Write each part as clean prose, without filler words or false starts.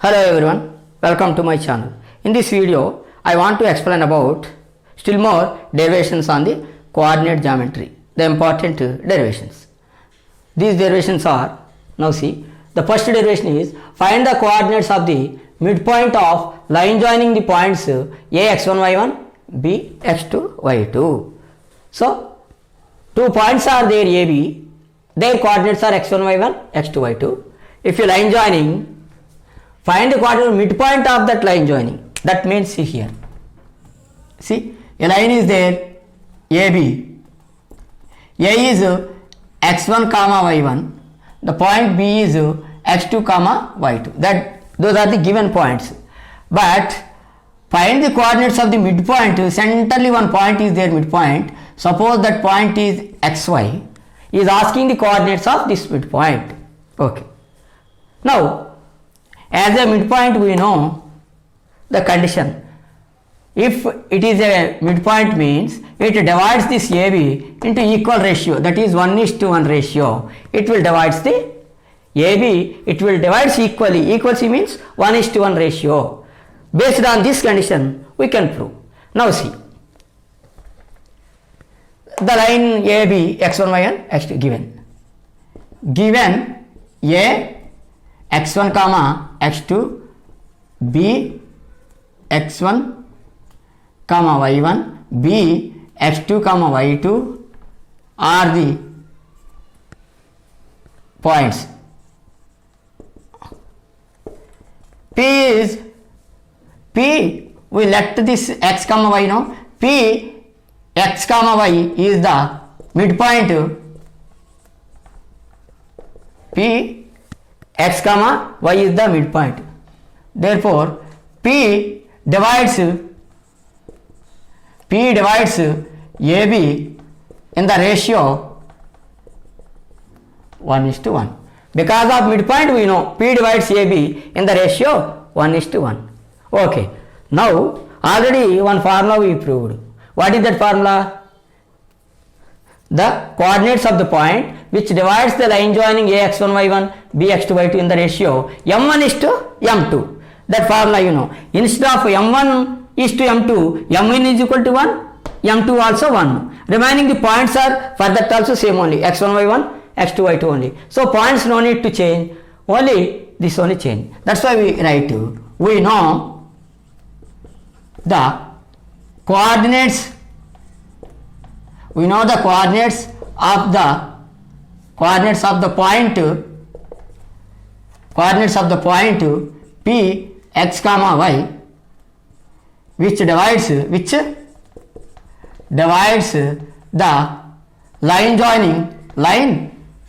Hello everyone, welcome to my channel. In this video, I want to explain about still more derivations on the coordinate geometry, the important derivations. These derivations are, now see, the first derivation is find the coordinates of the midpoint of line joining the points a x1 y1, b x2 y2. So, two points are there a b, their coordinates are x1 y1, x2 y2. If you line joining, find the coordinate midpoint of that line joining. That means see here. See, a line is there, AB. A is x1 comma y1. The point B is x2 comma y2. Those are the given points. But find the coordinates of the midpoint. Centrally one point is there, midpoint. Suppose that point is xy. Is asking the coordinates of this midpoint. Okay. Now, as a midpoint we know the condition. If it is a midpoint means it divides this AB into equal ratio, that is 1:1 ratio. It will divide the AB, it will divide equally. Equality means 1:1 ratio. Based on this condition we can prove. Now see, the line AB x1 y1 x2 given A x1 comma x2, b x1 comma y1, b x2 comma y2 are the points. P we let this x comma y know. P x comma y is the midpoint. P x comma y is the midpoint. Therefore, P divides AB in the ratio 1:1. Because of midpoint we know P divides AB in the ratio 1:1. Okay. Now already one formula we proved. What is that formula? The coordinates of the point which divides the line joining a x1 y1 b x2 y2 in the ratio m1:m2. That formula you know. Instead of m1:m2, m1 is equal to 1, m2 also 1. Remaining the points are for that also same only, x1 y1 x2 y2 only. So points no need to change, only this only change. That's why we write, we know the coordinates. We know the coordinates of the point P x comma y which divides the line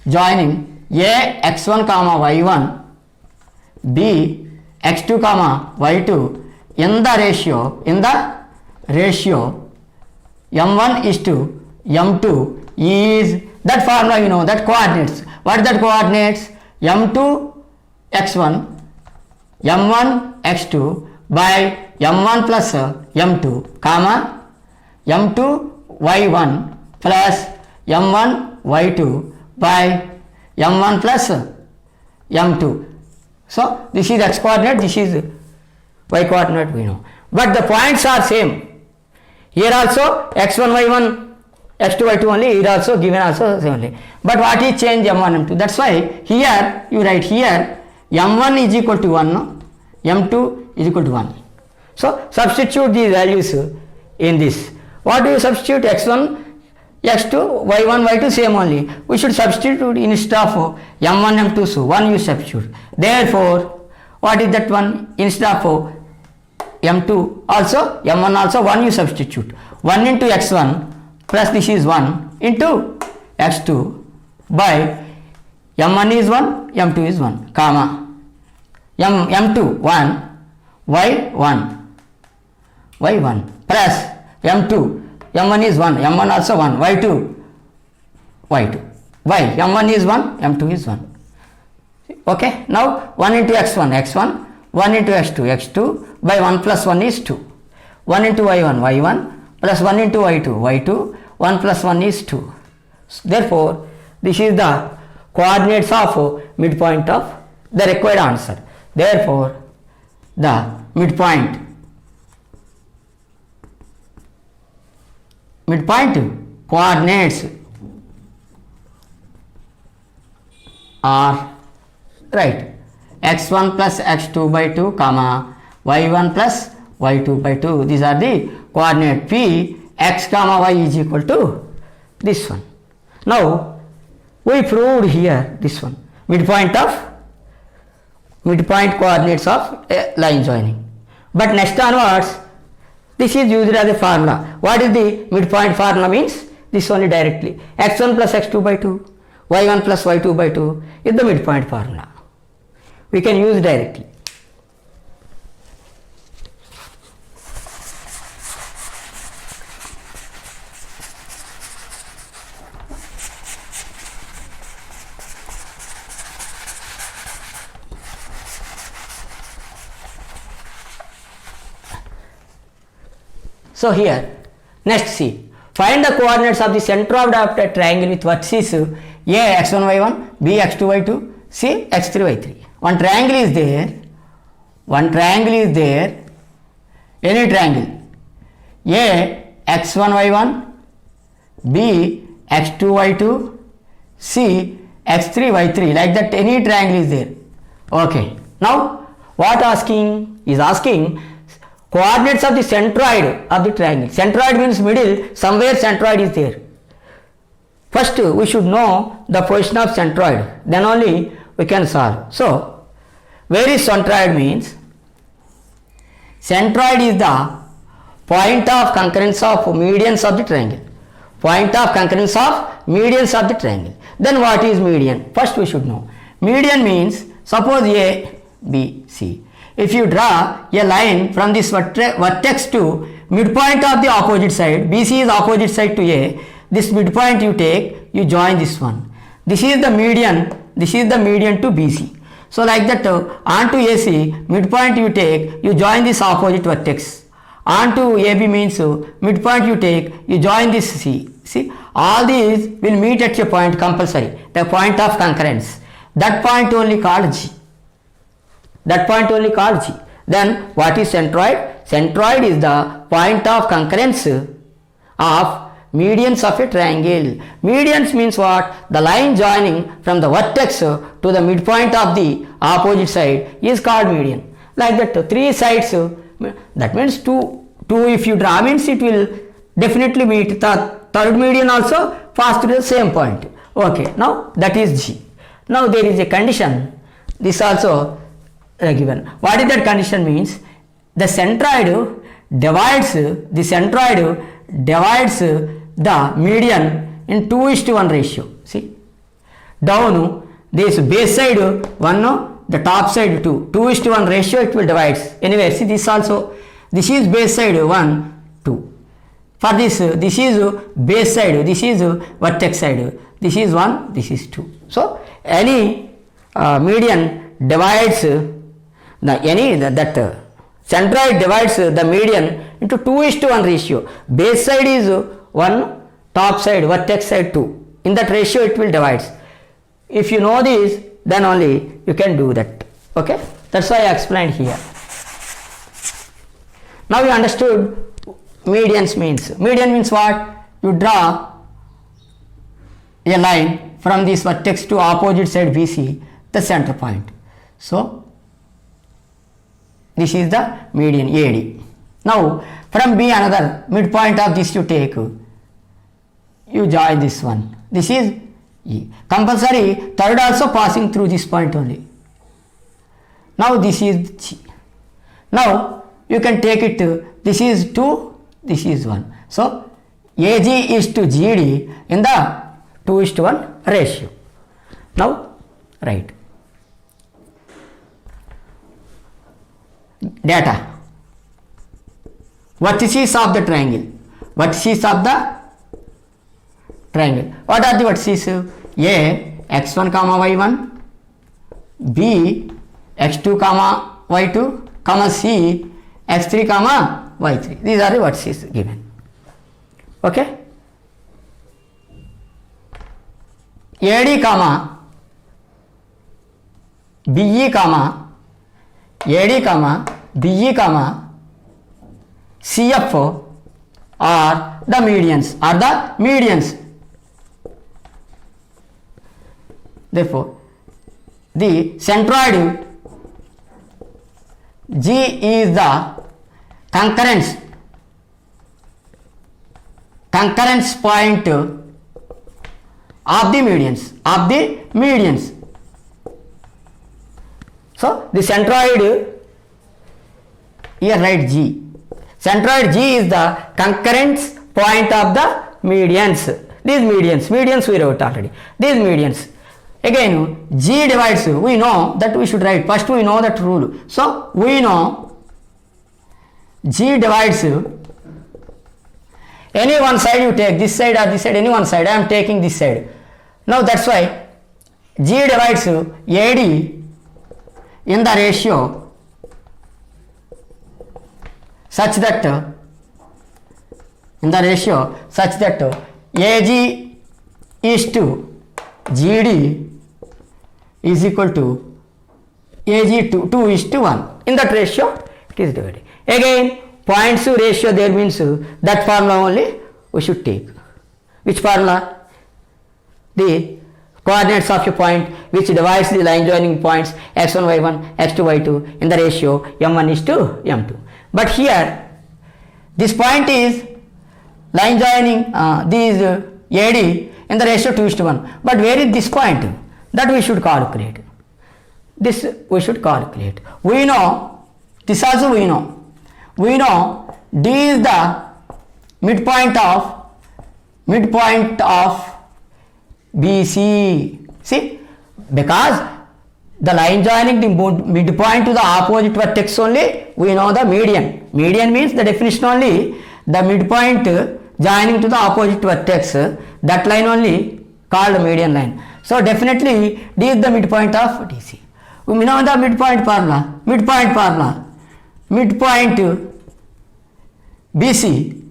joining a x1 comma y1 b x2 comma y2 in the ratio m1:m2 is that formula you know, that coordinates. What is that coordinates? m2 x1 m1 x2 by m1 plus m2 comma m2 y1 plus m1 y2 by m1 plus m2. So this is x coordinate, this is y coordinate we know. But the points are same. Here also x1 y1 x2 y2 only, here also given also same only. But what is change m1 m2? That's why here you write here m1 is equal to 1, no? m2 is equal to 1. So substitute these values in this. What do you substitute? x1 x2 y1 y2 same only. We should substitute instead of m1 m2, so 1 you substitute. Therefore what is that one? Instead of m2 also m1 also 1 you substitute. 1 into x1 plus this is 1 into x2 by m1 is 1, m2 is 1, comma m2 1 y1 plus m2 m1 is 1, m1 also 1, y2 y m1 is 1, m2 is 1. Okay. Now 1 into x1 1 into x2 by 1 plus 1 is 2. 1 into y1 plus 1 into y2 1 plus 1 is 2. Therefore this is the coordinates of midpoint of the required answer. Therefore the midpoint coordinates are right x1 plus x2 by 2 comma y1 plus y2 by 2. These are the coordinate p x comma y is equal to this one. Now we proved here this one, midpoint coordinates of a line joining. But next onwards, this is used as a formula. What is the midpoint formula means? This only directly. x1 plus x2 by 2, y1 plus y2 by 2 is the midpoint formula. We can use directly. So here, next see, find the coordinates of the center of the triangle with vertices A x1 y1, B x2 y2, C x3 y3. One triangle is there, any triangle, A x1 y1, B x2 y2, C x3 y3, like that any triangle is there. Okay, now what asking is asking coordinates of the centroid of the triangle. Centroid means middle, somewhere centroid is there. First we should know the position of centroid, then only we can solve. So where is centroid means? Centroid is the point of concurrence of medians of the triangle. Point of concurrence of medians of the triangle. Then what is median? First we should know. Median means suppose A, B, C. If you draw a line from this vertex to midpoint of the opposite side, BC is opposite side to A, this midpoint you take, you join this one. This is the median to BC. So like that onto AC, midpoint you take, you join this opposite vertex. Onto AB means midpoint you take, you join this C. See, all these will meet at a point compulsory, the point of concurrence. That point only called G. Then what is centroid? Centroid is the point of concurrence of medians of a triangle. Medians means what? The line joining from the vertex to the midpoint of the opposite side is called median. Like that three sides, that means two if you draw means it will definitely meet the third median also pass to the same point. Okay, now that is G. Now there is a condition, this also given. What is that condition means? The centroid divides the median in 2:1 ratio. See, down this base side 1, the top side 2. 2:1 ratio it will divide. Anyway, see this also. This is base side 1, 2. For this is base side, this is vertex side. This is 1, this is 2. So any median divides that centroid divides the median into 2:1 ratio. Base side is 1, top side, vertex side 2. In that ratio it will divide. If you know this, then only you can do that. Okay, that's why I explained here. Now you understood medians means. Median means what? You draw a line from this vertex to opposite side BC, the center point. So this is the median AD. Now from B another midpoint of this you take, you join this one. This is E. Compulsory third also passing through this point only. Now this is G. Now you can take it to, this is 2, this is 1. So AG is to GD in the 2:1 ratio. Now write. Data. Vertices of the triangle. Vertices of the triangle. What are the vertices? A x1 comma y1, B x2 comma y2, comma C x3 comma y3. These are the vertices given. Okay. AD comma BE comma AD comma BE comma CF are the medians. Therefore, the centroid G is the concurrence point of the medians. So the centroid, here write G. Centroid G is the concurrence point of the medians. These medians we wrote already. These medians. Again, G divides, we know that we should write. First we know that rule. So we know G divides, any one side you take, this side or this side, any one side. I am taking this side. Now that's why G divides AD in the ratio such that AG is to GD is equal to AG 2 is to 1. In that ratio it is divided. Again, points to ratio there means that formula only we should take. Which formula? The coordinates of a point which divides the line joining points x1 y1 x2 y2 in the ratio m1 is to m2. But here this point is line joining these AD in the ratio 2 is to 1. But where is this point? That we should calculate. We know, this also we know. We know D is the midpoint of BC. See, because the line joining the midpoint to the opposite vertex only, we know the median. Median means the definition only the midpoint joining to the opposite vertex. That line only called median line. So definitely D is the midpoint of DC. We know the midpoint formula. Midpoint BC.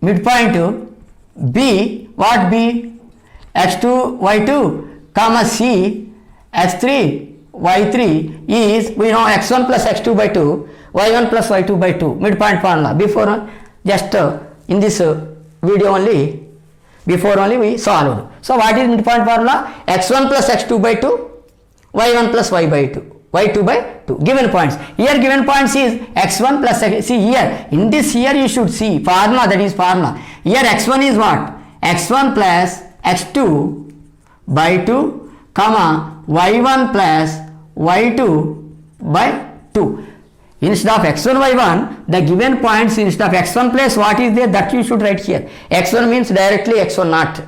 Midpoint B, what B? x2 y2 comma C x3 y3 is, we know x1 plus x2 by 2 y1 plus y2 by 2 midpoint formula. Before just in this video only, before only we solved. So what is midpoint formula? x1 plus x2 by 2 y1 plus y by 2 y2 by 2. Given points, here given points is x1 plus x. See here, in this here you should see formula, that is formula. Here x1 is what? x1 plus x2 by 2 comma y1 plus y2 by 2. Instead of x1 y1, the given points, instead of x1 plus what is there, that you should write here. x1 means directly x1 naught.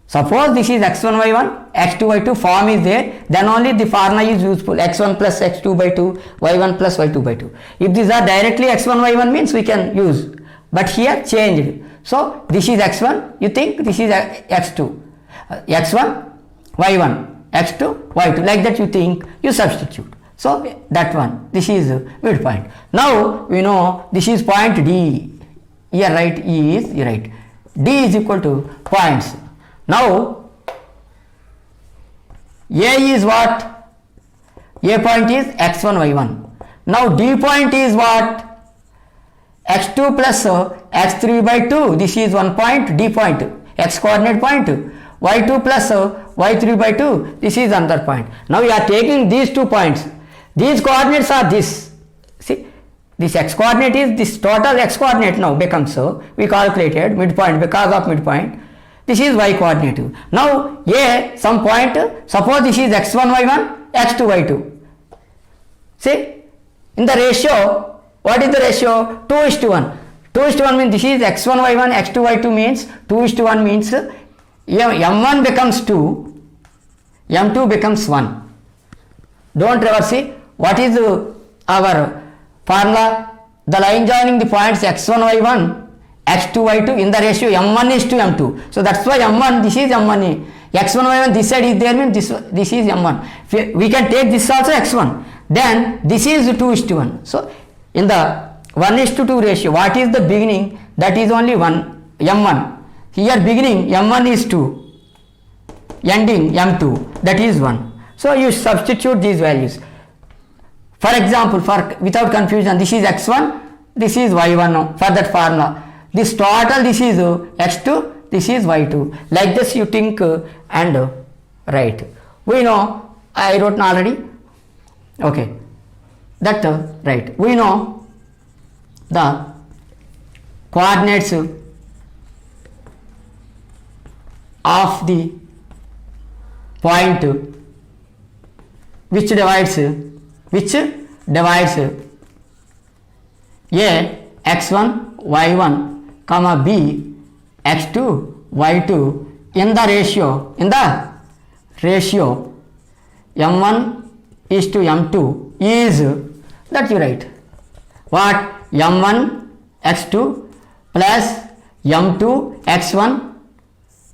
Suppose this is x1 y1, x2 y2 form is there, then only the formula is useful. x1 plus x2 by 2, y1 plus y2 by 2. If these are directly x1 y1 means we can use, but here changed. So this is x1, you think this is x2, x1 y1, x2 y2, like that you think, you substitute. So that one, this is midpoint. Now we know this is point D. Here write E is, you write D is equal to points. Now A is what? A point is x1 y1. Now D point is what? x2 plus x3 by 2. This is one point, D point, x coordinate point. y2 plus y3 by 2. This is another point. Now we are taking these 2 points. These coordinates are this. See, this x coordinate is this total x coordinate now becomes so. We calculated midpoint because of midpoint. This is y coordinate. Now A some point, suppose this is x1 y1, x2 y2. See, in the ratio, what is the ratio? 2 is to 1. 2 is to 1 means this is x1 y1, x2 y2 means 2 is to 1 means m1 becomes 2, m2 becomes 1. Don't ever see what is our formula. The line joining the points x1 y1, x2 y2 in the ratio m1 is to m2. So that's why m1, this is m1, x1 y1 this side is there means this is m1. We can take this also x1. Then this is 2 is to 1. So in the 1 is to 2 ratio, what is the beginning? That is only 1, m1. Here beginning m1 is 2, ending m2, that is 1. So you substitute these values. For example, for without confusion, this is x1, this is y1 now for that formula. This total, this is x2, this is y2. Like this you think and write. We know, I wrote already. Okay, that right. We know the coordinates of the point which divides a x1 y1 comma b x2 y2 in the ratio m1 is to m2 is that you write what m1 x2 plus m2 x1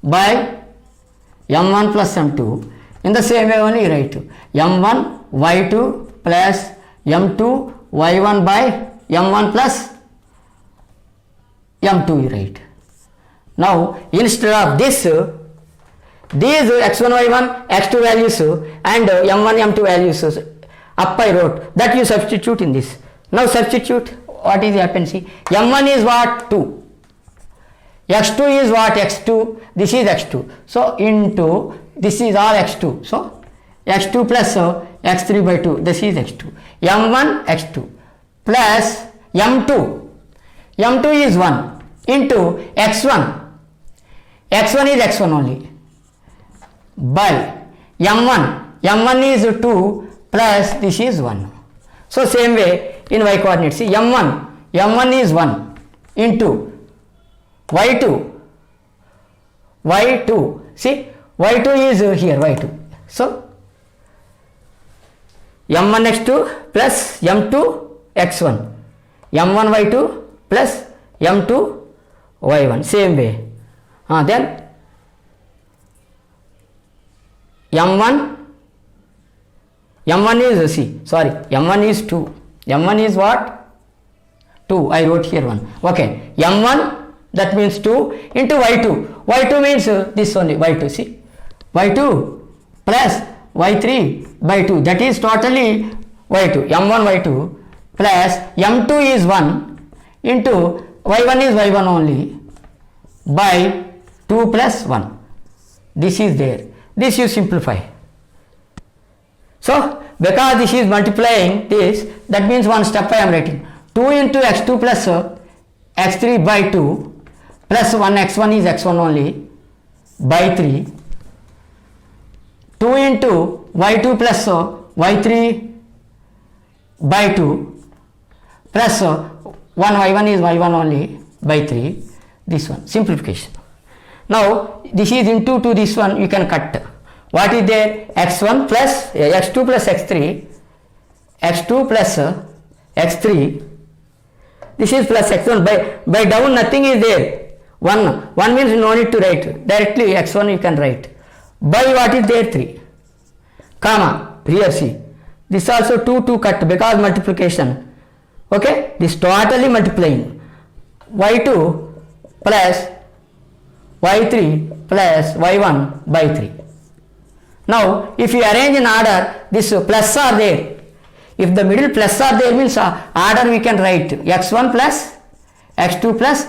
by m1 plus m2. In the same way only write m1 y2 plus m2 y1 by m1 plus m2 you write. Now instead of this, these x1 y1 x2 values and m1 m2 values up I wrote, that you substitute in this. Now substitute, what is happen, see, m1 is what, 2, x2 is what, x2, this is x2, so into this is all x2, so x2 plus x3 by 2, this is x2, m1 x2 plus m2 is 1 into x1 is x1 only by m1 is 2 plus this is 1. So same way in y coordinates, see m1 is 1 into y2, see y2 is here y2, so m1 x2 plus m2 x1, m1 y2 plus m2 y1, same way. Then m1 is, see, sorry, m1 is 2, m1 is what, 2, I wrote here 1, okay, m1 that means 2 into y2 means this only, y2, see, y2 plus y3 by 2, that is totally y2, m1 y2 plus m2 is 1 into y1 is y1 only by 2 plus 1, this is there, this you simplify. So because this is multiplying this, that means one step I am writing 2 into x2 plus x3 by 2 plus 1 x1 is x1 only by 3, 2 into y2 plus y3 by 2 plus 1 y1 is y1 only by 3, this one, simplification. Now this is into to this one, you can cut. What is there? x1 plus x2 plus x3, x2 plus x3, this is plus x1, by down nothing is there, 1 means no need to write, directly x1 you can write, by what is there, 3, comma, here see, this also 2 cut because multiplication, okay, this totally multiplying, y2 plus y3 plus y1 by 3. Now if you arrange in order, this plus are there, if the middle plus are there means order we can write x1 plus x2 plus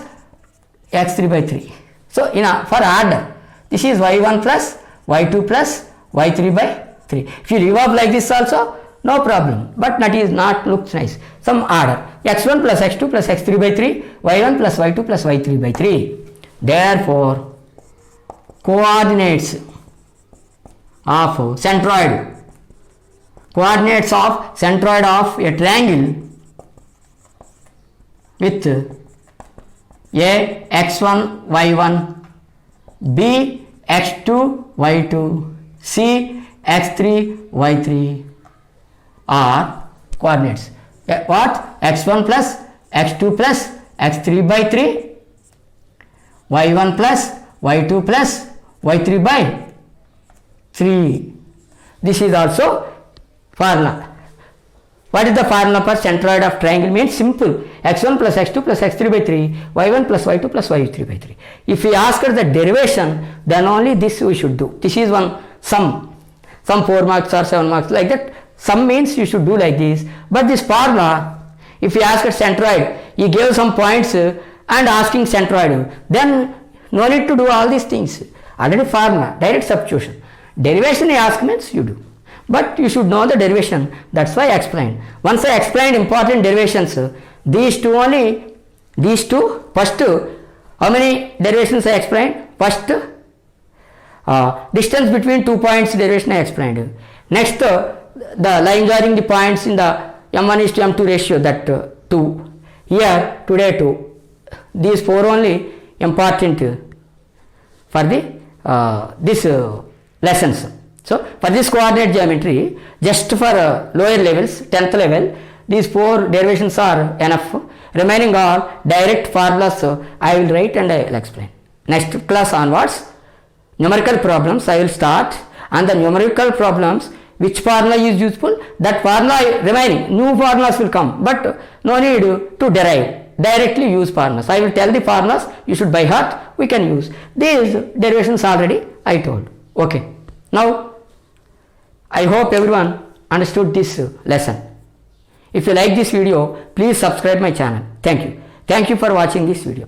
x3 by 3. So for order, this is y1 plus y2 plus y3 by 3. If you revolve like this also, no problem, but that is not looks nice. Some order, x1 plus x2 plus x3 by 3, y1 plus y2 plus y3 by 3. Therefore coordinates of centroid of a triangle with a x1 y1, b x2 y2, c x3 y3 are coordinates. What? x1 plus x2 plus x3 by 3, y1 plus y2 plus y3 by 3. This is also formula. What is the formula for centroid of triangle? Means simple, x1 plus x2 plus x3 by 3, y1 plus y2 plus y3 by 3. If we ask the derivation, then only this we should do. This is one some 4 marks or 7 marks, like that Some means you should do like this, but this formula, if you ask a centroid, he gave some points and asking centroid, then no need to do all these things. Already formula, direct substitution. Derivation he ask means you do. But you should know the derivation, that's why I explained. Once I explained important derivations, these two, first, how many derivations I explained? First, distance between 2 points derivation I explained. Next, the line joining the points in the m1 is to m2 ratio, that 2. Here, today 2. These 4 only important for the this lessons. So, for this coordinate geometry, just for lower levels, 10th level, these 4 derivations are enough. Remaining all direct formulas I will write and I will explain. Next class onwards, numerical problems I will start, and the numerical problems, which formula is useful, that formula remaining, new formulas will come, but no need to derive, directly use formulas. I will tell the formulas, you should by heart, we can use. These derivations already I told. Okay. Now, I hope everyone understood this lesson. If you like this video, please subscribe my channel. Thank you. Thank you for watching this video.